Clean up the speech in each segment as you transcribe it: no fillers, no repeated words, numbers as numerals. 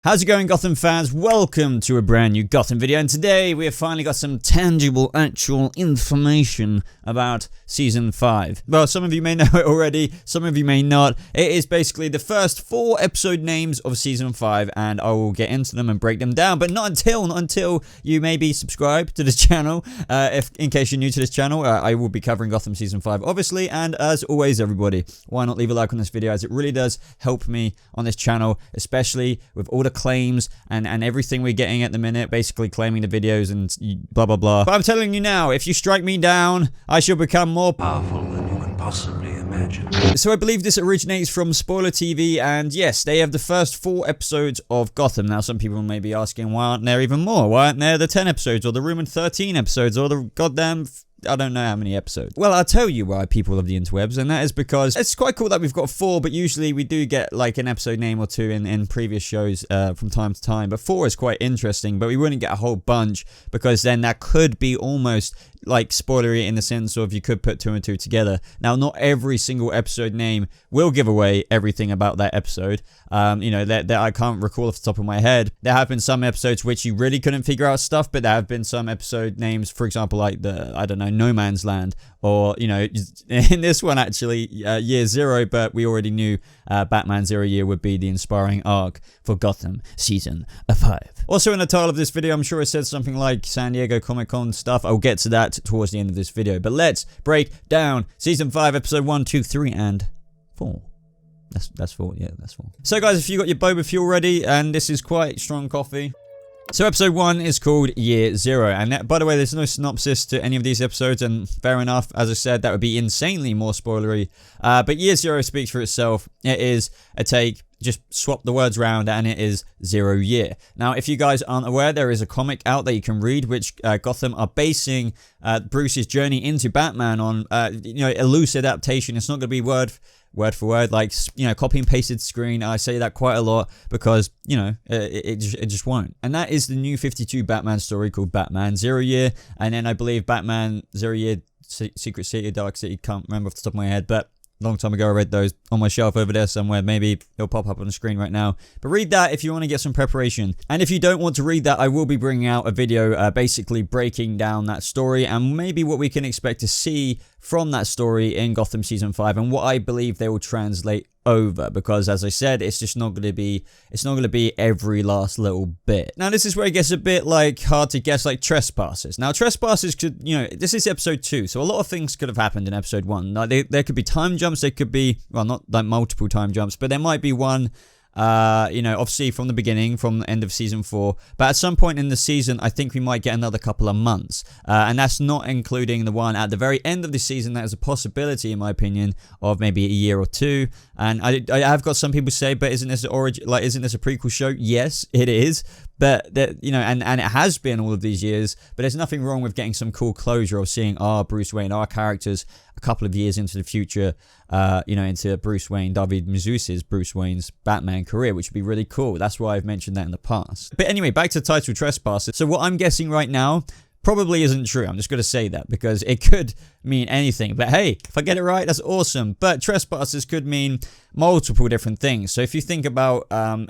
How's it going, Gotham fans? Welcome to a brand new Gotham video, and today we have finally got some tangible, actual information about Season 5. Well, some of you may know it already, some of you may not. It is basically the first 4 episode names of Season 5, and I will get into them and break them down, but not until you maybe subscribe to this channel. In case you're new to this channel, I will be covering Gotham Season 5, obviously, and as always, everybody, why not leave a like on this video, as it really does help me on this channel, especially with all the claims and everything we're getting at the minute, basically claiming the videos and blah blah blah. But I'm telling you now, if you strike me down, I shall become more powerful than you can possibly imagine. So I believe this originates from Spoiler TV, and yes, they have the first 4 episodes of Gotham. Now some people may be asking, why aren't there even more? Why aren't there the 10 episodes or the rumored 13 episodes or the goddamn I don't know how many episodes. Well, I'll tell you why, people of the interwebs, and that is because it's quite cool that we've got 4, but usually we do get like an episode name or 2 in previous shows from time to time. But 4 is quite interesting, but we wouldn't get a whole bunch because then that could be almost like spoilery in the sense of you could put 2 and 2 together. Now, not every single episode name will give away everything about that episode. You know, that I can't recall off the top of my head. There have been some episodes which you really couldn't figure out stuff, but there have been some episode names, for example, like I don't know, No Man's Land, or, you know, in this one actually, Year Zero, but we already knew Batman Zero Year would be the inspiring arc for Gotham Season 5. Also in the title of this video, I'm sure it said something like San Diego Comic-Con stuff. I'll get to that towards the end of this video, but let's break down Season 5, Episode 1, 2, 3, and 4. That's 4, yeah, that's 4. So guys, if you got your boba fuel ready, and this is quite strong coffee. So episode 1 is called Year Zero, and that, by the way, there's no synopsis to any of these episodes, and fair enough, as I said, that would be insanely more spoilery, but Year Zero speaks for itself. It is a take, just swap the words around, and it is 0 year. Now, if you guys aren't aware, there is a comic out that you can read, which Gotham are basing Bruce's journey into Batman on, you know, a loose adaptation. It's not going to be word for word, like, you know, copy and pasted screen. I say that quite a lot because, you know, it just won't. And that is the new 52 Batman story called Batman 0 Year. And then I believe Batman 0 Year, Secret City, Dark City, can't remember off the top of my head, but long time ago I read those on my shelf over there somewhere. Maybe it'll pop up on the screen right now. But read that if you want to get some preparation. And if you don't want to read that, I will be bringing out a video basically breaking down that story and maybe what we can expect to see from that story in Gotham Season 5 and what I believe they will translate over, because as I said, it's just not going to be every last little bit. Now this is where it gets a bit like hard to guess, like trespassers. Now trespassers could, you know, this is episode 2, so a lot of things could have happened in episode 1. Now there could be time jumps, there could be, well, not like multiple time jumps, but there might be one, you know, obviously from the beginning, from the end of Season 4, but at some point in the season, I think we might get another couple of months, and that's not including the one at the very end of the season. That is a possibility, in my opinion, of maybe a year or 2. And I have got some people say, but isn't this isn't this a prequel show? Yes, it is. But that, you know, and it has been all of these years, but there's nothing wrong with getting some cool closure of seeing our Bruce Wayne, our characters, a couple of years into the future, you know, into Bruce Wayne, David Mazouz's Bruce Wayne's Batman career, which would be really cool. That's why I've mentioned that in the past. But anyway, back to the title, Trespasser. So what I'm guessing right now probably isn't true. I'm just going to say that because it could mean anything. But hey, if I get it right, that's awesome. But trespassers could mean multiple different things. So if you think about,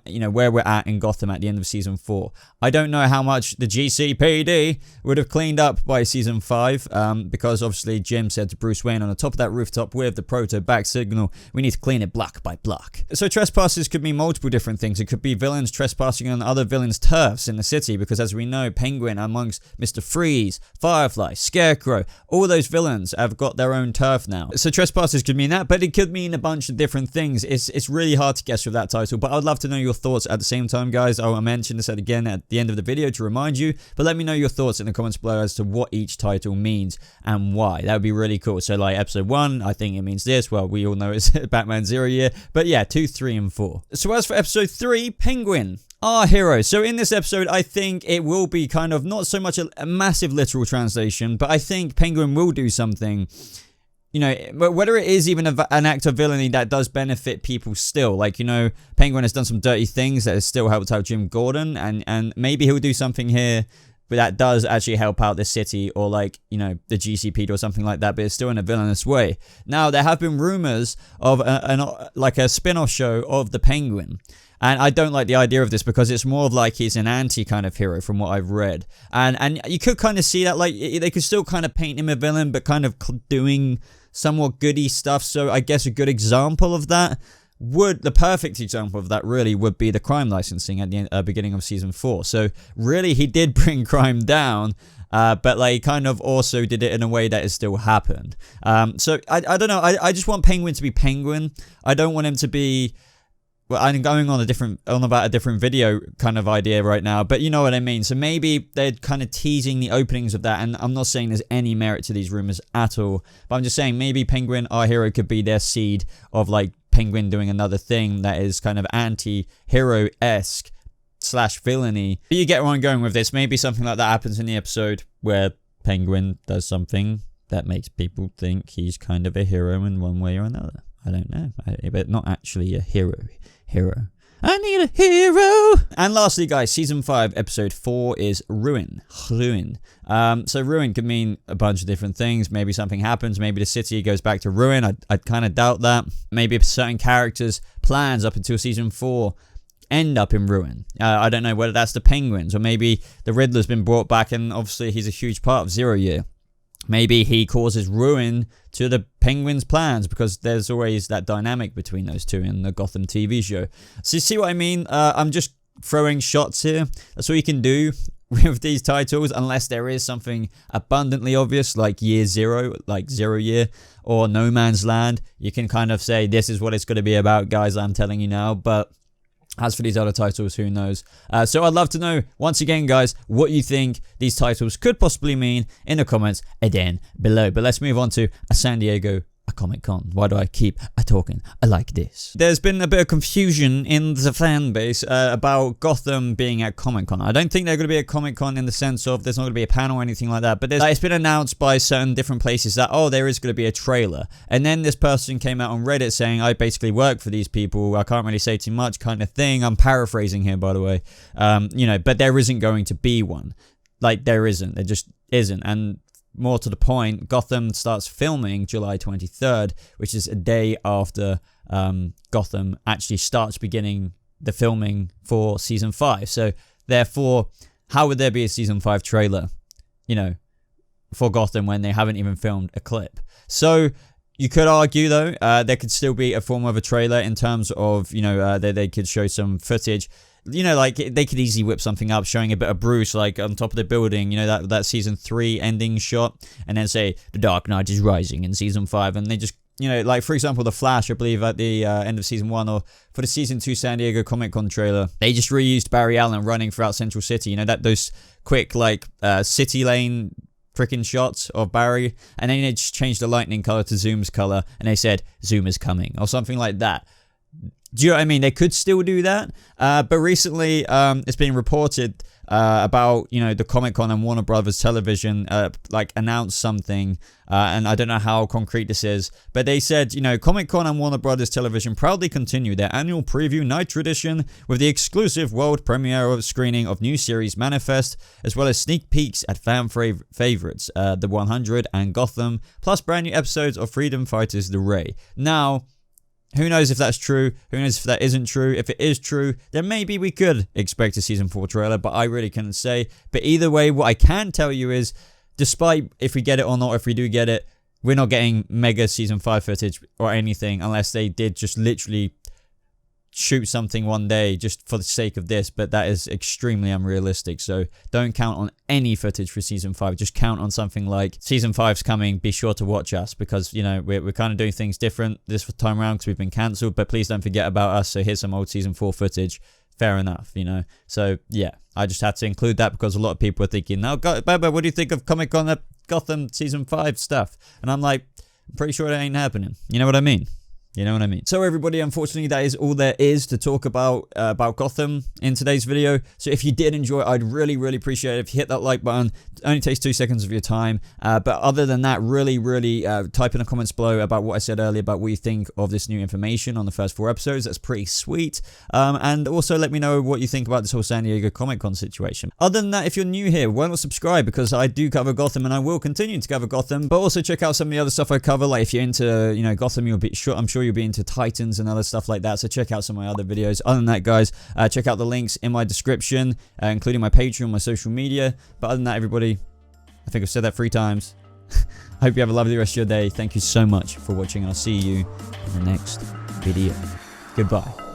you know, where we're at in Gotham at the end of Season 4, I don't know how much the GCPD would have cleaned up by Season 5, because obviously Jim said to Bruce Wayne on the top of that rooftop with the proto back signal, we need to clean it block by block. So trespassers could mean multiple different things. It could be villains trespassing on other villains' turfs in the city, because as we know, Penguin amongst Mr. Freeze, Firefly, Scarecrow, all those villains have got their own turf now. So trespassers could mean that, but it could mean a bunch of different things. It's really hard to guess with that title, but I'd love to know your thoughts at the same time, guys. I'll mention this again at the end of the video to remind you, but let me know your thoughts in the comments below as to what each title means and why. That would be really cool. So like episode 1, I think it means this. Well, we all know it's Batman 0 Year, but yeah, 2, 3, and 4. So as for episode 3, Penguin, our hero. So in this episode, I think it will be kind of not so much a massive literal translation, but I think Penguin will do something, you know, whether it is even an act of villainy that does benefit people still. Like, you know, Penguin has done some dirty things that has still helped out Jim Gordon, and maybe he'll do something here that does actually help out the city, or like, you know, the GCPD or something like that, but it's still in a villainous way. Now, there have been rumors of a spin-off show of the Penguin. And I don't like the idea of this because it's more of like he's an anti kind of hero from what I've read. And you could kind of see that, like, they could still kind of paint him a villain, but kind of doing somewhat goody stuff. So I guess a good example of that the perfect example of that really would be the crime licensing at the beginning of season 4. So really, he did bring crime down, but like kind of also did it in a way that it still happened. So I don't know. I just want Penguin to be Penguin. I don't want him to be... Well, I'm going on about a different video kind of idea right now, but you know what I mean. So maybe they're kind of teasing the openings of that, and I'm not saying there's any merit to these rumors at all, but I'm just saying maybe Penguin, our hero, could be their seed of like Penguin doing another thing that is kind of anti-hero-esque / villainy. But you get where I'm going with this. Maybe something like that happens in the episode where Penguin does something that makes people think he's kind of a hero in one way or another. I don't know, but not actually a hero. I need a hero. And lastly, guys, season 5, episode 4 is Ruin. So Ruin could mean a bunch of different things. Maybe something happens. Maybe the city goes back to ruin. I kind of doubt that. Maybe certain characters' plans up until season 4 end up in ruin. I don't know whether that's the Penguins, or maybe the Riddler's been brought back, and obviously he's a huge part of Zero Year. Maybe he causes ruin to the Penguins' plans, because there's always that dynamic between those two in the Gotham TV show. So you see what I mean? I'm just throwing shots here. That's all you can do with these titles, unless there is something abundantly obvious, like Year Zero, like Zero Year, or No Man's Land. You can kind of say, this is what it's going to be about, guys, I'm telling you now. But as for these other titles, who knows? So I'd love to know, once again, guys, what you think these titles could possibly mean in the comments down below. But let's move on to San Diego Comic-Con. Why do I keep talking like this? There's been a bit of confusion in the fan base about Gotham being at Comic-Con. I don't think they're going to be at Comic-Con in the sense of there's not going to be a panel or anything like that, but it's been announced by certain different places that, oh, there is going to be a trailer. And then this person came out on Reddit saying, I basically work for these people, I can't really say too much kind of thing. I'm paraphrasing here, by the way. You know, but there isn't going to be one. Like, there isn't. There just isn't. And more to the point, Gotham starts filming July 23rd, which is a day after Gotham actually starts beginning the filming for season 5. So therefore, how would there be a season 5 trailer, you know, for Gotham when they haven't even filmed a clip? So you could argue, though, there could still be a form of a trailer in terms of, you know, they could show some footage. You know, like, they could easily whip something up showing a bit of Bruce, like, on top of the building, you know, that season 3 ending shot, and then say, The Dark Knight is rising in season 5, and they just, you know, like, for example, The Flash, I believe, at the end of season 1, or for the season 2 San Diego Comic-Con trailer, they just reused Barry Allen running throughout Central City, you know, those quick, like, city lane freaking shots of Barry, and then they just changed the lightning color to Zoom's color, and they said, Zoom is coming, or something like that. Do you know what I mean? They could still do that, but recently it's been reported about, you know, the Comic-Con and Warner Brothers Television like announced something, and I don't know how concrete this is, but they said, you know, Comic-Con and Warner Brothers Television proudly continue their annual preview night tradition with the exclusive world premiere screening of new series Manifest, as well as sneak peeks at fan favorites, The 100 and Gotham, plus brand new episodes of Freedom Fighters The Ray. Now, who knows if that's true? Who knows if that isn't true? If it is true, then maybe we could expect a season 4 trailer, but I really couldn't say. But either way, what I can tell you is, despite if we get it or not, if we do get it, we're not getting mega season 5 footage or anything, unless they did just literally shoot something one day just for the sake of this, but that is extremely unrealistic. So don't count on any footage for season 5. Just count on something like season 5's coming, be sure to watch us, because, you know, we're kind of doing things different this time around because we've been cancelled, but please don't forget about us. So here's some old season 4 footage. Fair enough, you know. So yeah, I just had to include that because a lot of people are thinking, now, Boba, what do you think of Comic-Con at Gotham season 5 stuff? And I'm like, I'm pretty sure it ain't happening. You know what I mean? You know what I mean? So everybody, unfortunately, that is all there is to talk about Gotham in today's video. So if you did enjoy it, I'd really, really appreciate it if you hit that like button. It only takes 2 seconds of your time. But other than that, really, really type in the comments below about what I said earlier about what you think of this new information on the first 4 episodes. That's pretty sweet. And also let me know what you think about this whole San Diego Comic-Con situation. Other than that, if you're new here, why not subscribe? Because I do cover Gotham and I will continue to cover Gotham. But also check out some of the other stuff I cover. Like if you're into, you know, Gotham, I'm sure you'll be into Titans and other stuff like that, so check out some of my other videos. Other than that, guys, check out the links in my description, including my Patreon, my social media. But other than that, everybody, I think I've said that 3 times. I hope you have a lovely rest of your day. Thank you so much for watching, and I'll see you in the next video. Goodbye.